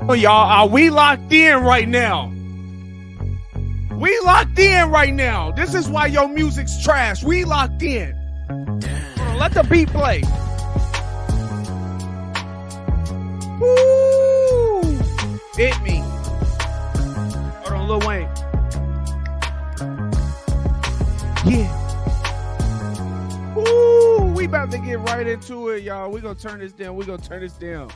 Oh, y'all, are we locked in right now? We locked in right now. This is why your music's trash. We locked in. Hold on, let the beat play. Woo! Hit me. Hold on, Lil Wayne. Yeah. Woo! We about to get right into it, y'all. We gonna turn this down.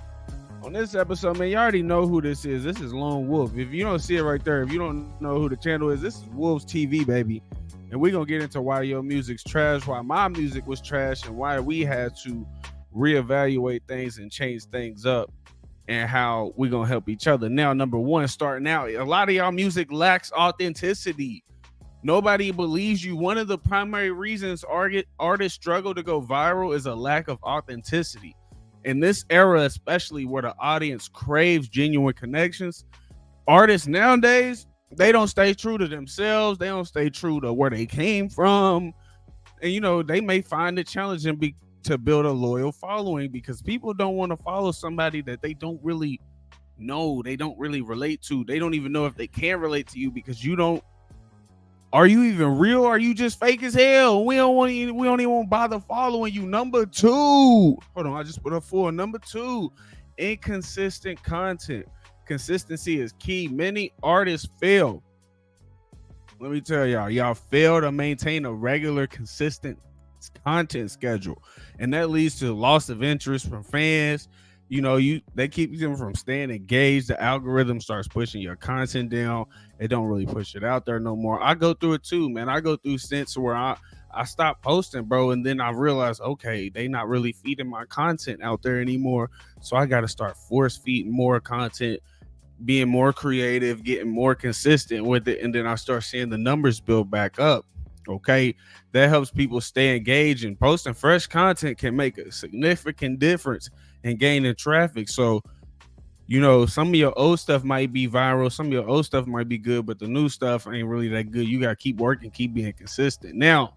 On this episode, man, you already know who this is. This is Lone Wolf. If you don't see it right there, if you don't know who the channel is, this is Wolf's TV, baby. And we're going to get into why your music's trash, why my music was trash, and why we had to reevaluate things and change things up, and how we're going to help each other. Now, number one, starting out, a lot of y'all music lacks authenticity. Nobody believes you. One of the primary reasons artists struggle to go viral is a lack of authenticity. In this era, especially where the audience craves genuine connections, artists nowadays, they don't stay true to themselves. They don't stay true to where they came from. And, you know, they may find it challenging to build a loyal following because people don't want to follow somebody that they don't really know. They don't really relate to. They don't even know if they can relate to you because you don't. Are you even real? Are you just fake as hell? We don't even bother following you. Number two, hold on, I just put up 4. Number 2, inconsistent content. Consistency is key. Many artists fail. Let me tell y'all fail to maintain a regular, consistent content schedule, and that leads to loss of interest from fans. You know, they keep them from staying engaged. The algorithm starts pushing your content down. It don't really push it out there no more. I go through it too, man. I go through stints where I stopped posting, bro, and then I realized, okay, they not really feeding my content out there anymore. So I got to start force feeding more content, being more creative, getting more consistent with it, and then I start seeing the numbers build back up. Okay, that helps people stay engaged, and posting fresh content can make a significant difference in gaining traffic. So, you know, some of your old stuff might be viral, some of your old stuff might be good, but the new stuff ain't really that good. You got to keep working, keep being consistent. Now,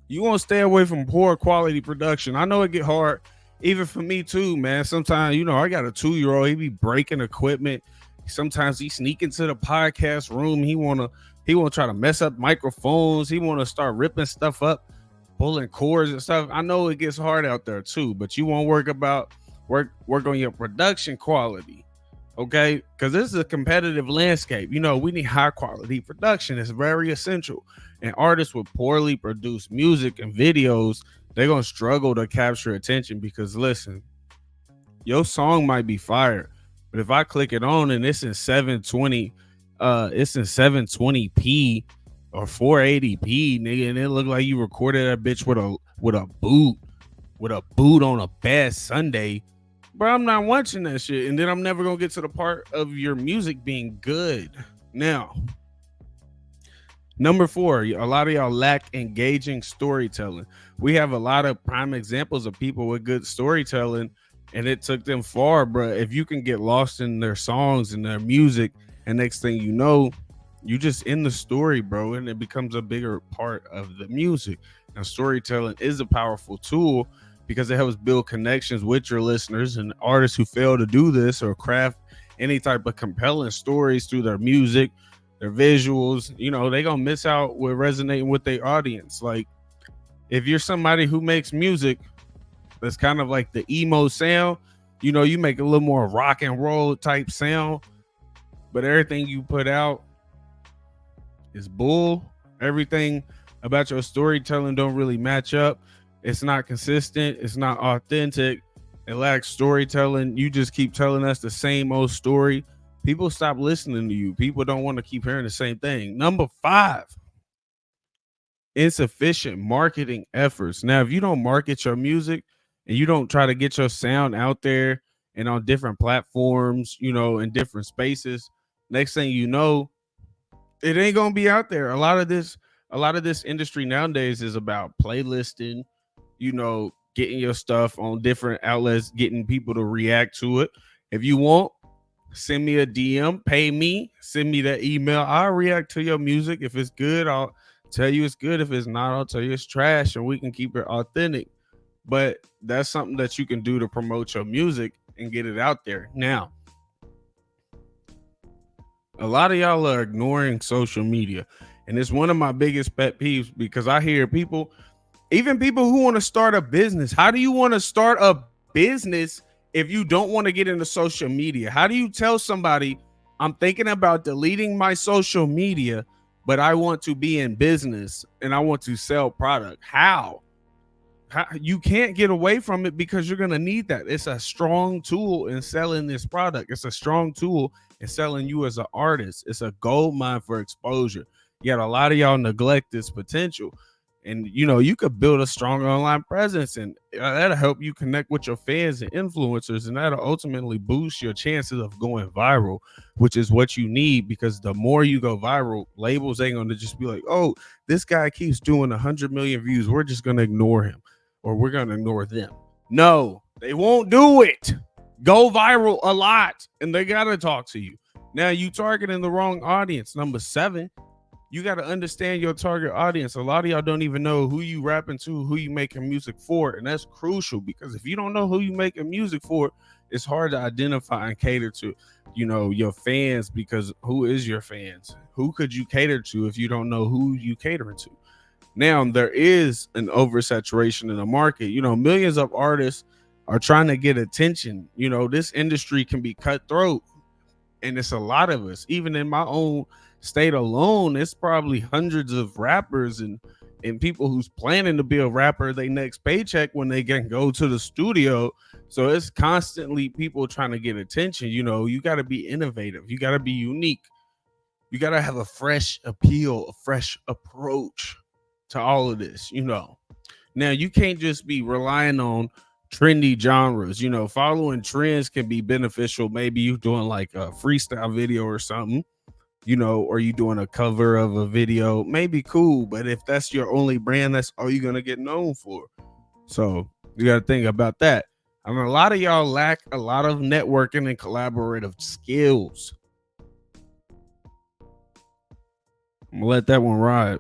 you want to stay away from poor quality production. I know it get hard, even for me too, man. Sometimes, you know, I got a 2-year-old, he be breaking equipment. Sometimes he sneak into the podcast room. He wanna try to mess up microphones. He want to start ripping stuff up, pulling cords and stuff. I know it gets hard out there too, but you want to work on your production quality, okay? Because this is a competitive landscape. You know, we need high quality production. It's very essential. And artists with poorly produced music and videos, they're gonna struggle to capture attention because listen, your song might be fire, but if I click it on and it's in 720, it's in 720p or 480p, nigga, and it look like you recorded that bitch with a boot on a bad Sunday, bro, I'm not watching that shit. And then I'm never gonna get to the part of your music being good. Now, number 4, a lot of y'all lack engaging storytelling. We have a lot of prime examples of people with good storytelling, and it took them far, bro. If you can get lost in their songs and their music, and next thing you know, you just in the story, bro, and it becomes a bigger part of the music. Now, storytelling is a powerful tool because it helps build connections with your listeners, and artists who fail to do this or craft any type of compelling stories through their music, their visuals, you know, they gonna miss out with resonating with their audience. Like, if you're somebody who makes music that's kind of like the emo sound, you know, you make a little more rock and roll type sound, but everything you put out is bull. Everything about your storytelling don't really match up. It's not consistent. It's not authentic. It lacks storytelling. You just keep telling us the same old story. People stop listening to you. People don't want to keep hearing the same thing. Number 5, insufficient marketing efforts. Now, if you don't market your music and you don't try to get your sound out there and on different platforms, you know, in different spaces, next thing you know, it ain't gonna be out there. A lot of this industry nowadays is about playlisting, you know, getting your stuff on different outlets, getting people to react to it. If you want, send me a DM, pay me, send me that email. I'll react to your music. If it's good, I'll tell you it's good. If it's not, I'll tell you it's trash, and we can keep it authentic. But that's something that you can do to promote your music and get it out there. Now, A lot of y'all are ignoring social media. And it's one of my biggest pet peeves because I hear people, even people who want to start a business. How do you want to start a business if you don't want to get into social media? How do you tell somebody, I'm thinking about deleting my social media, but I want to be in business and I want to sell product? How you can't get away from it because you're going to need that. It's a strong tool in selling this product. It's a strong tool in selling you as an artist. It's a gold mine for exposure. Yet a lot of y'all neglect this potential. And you could build a strong online presence, and that'll help you connect with your fans and influencers, and that'll ultimately boost your chances of going viral, which is what you need. Because the more you go viral, labels ain't gonna just be like, oh, this guy keeps doing 100 million views, we're just gonna ignore him, or we're gonna ignore them. No, they won't do it. Go viral a lot, and they gotta talk to you. Now you targeting the wrong audience. Number 7, you got to understand your target audience. A lot of y'all don't even know who you rapping to, who you making music for, and that's crucial, because if you don't know who you making music for, it's hard to identify and cater to, your fans. Because who is your fans? Who could you cater to if you don't know who you catering to? Now there is an oversaturation in the market. Millions of artists are trying to get attention. This industry can be cutthroat, and it's a lot of us. Even in my own state alone, it's probably hundreds of rappers and people who's planning to be a rapper they next paycheck when they can go to the studio. So it's constantly people trying to get attention. You got to be innovative, you got to be unique, you got to have a fresh appeal, a fresh approach to all of this. Now you can't just be relying on trendy genres. Following trends can be beneficial. Maybe you doing like a freestyle video or something, or you doing a cover of a video, maybe cool. But if that's your only brand, that's all you're gonna get known for. So you gotta think about that. I mean, a lot of y'all lack a lot of networking and collaborative skills. I'm gonna let that one ride.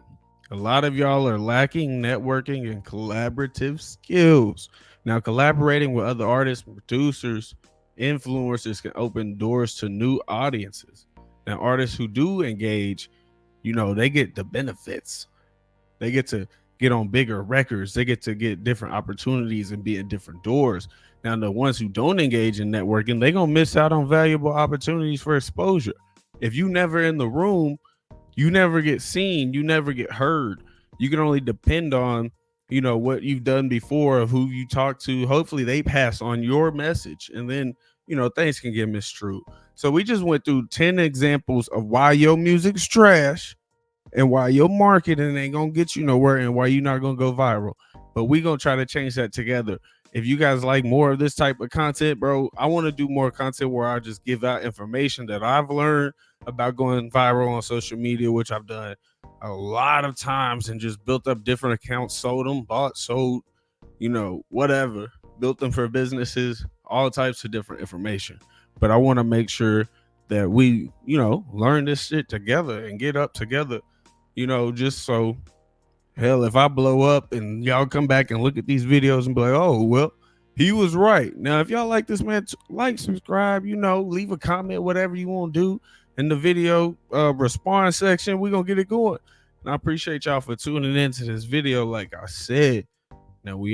A lot of y'all are lacking networking and collaborative skills. Now, collaborating with other artists, producers, influencers can open doors to new audiences. Now, artists who do engage, they get the benefits. They get to get on bigger records. They get to get different opportunities and be in different doors. Now, the ones who don't engage in networking, they're going to miss out on valuable opportunities for exposure. If you never in the room, you never get seen, you never get heard. You can only depend on, what you've done before, of who you talk to. Hopefully they pass on your message, and then, things can get mistrued. So we just went through 10 examples of why your music's trash and why your marketing ain't gonna get you nowhere and why you're not gonna go viral. But we gonna try to change that together. If you guys like more of this type of content, bro, I want to do more content where I just give out information that I've learned about going viral on social media, which I've done a lot of times, and just built up different accounts, sold them, bought, sold, whatever, built them for businesses, all types of different information. But I want to make sure that we, learn this shit together and get up together, just so, hell, if I blow up and y'all come back and look at these videos and be like, oh, well, he was right. Now, if y'all like this, man, like, subscribe, leave a comment, whatever you want to do in the video response section. We're going to get it going. And I appreciate y'all for tuning into this video. Like I said, now we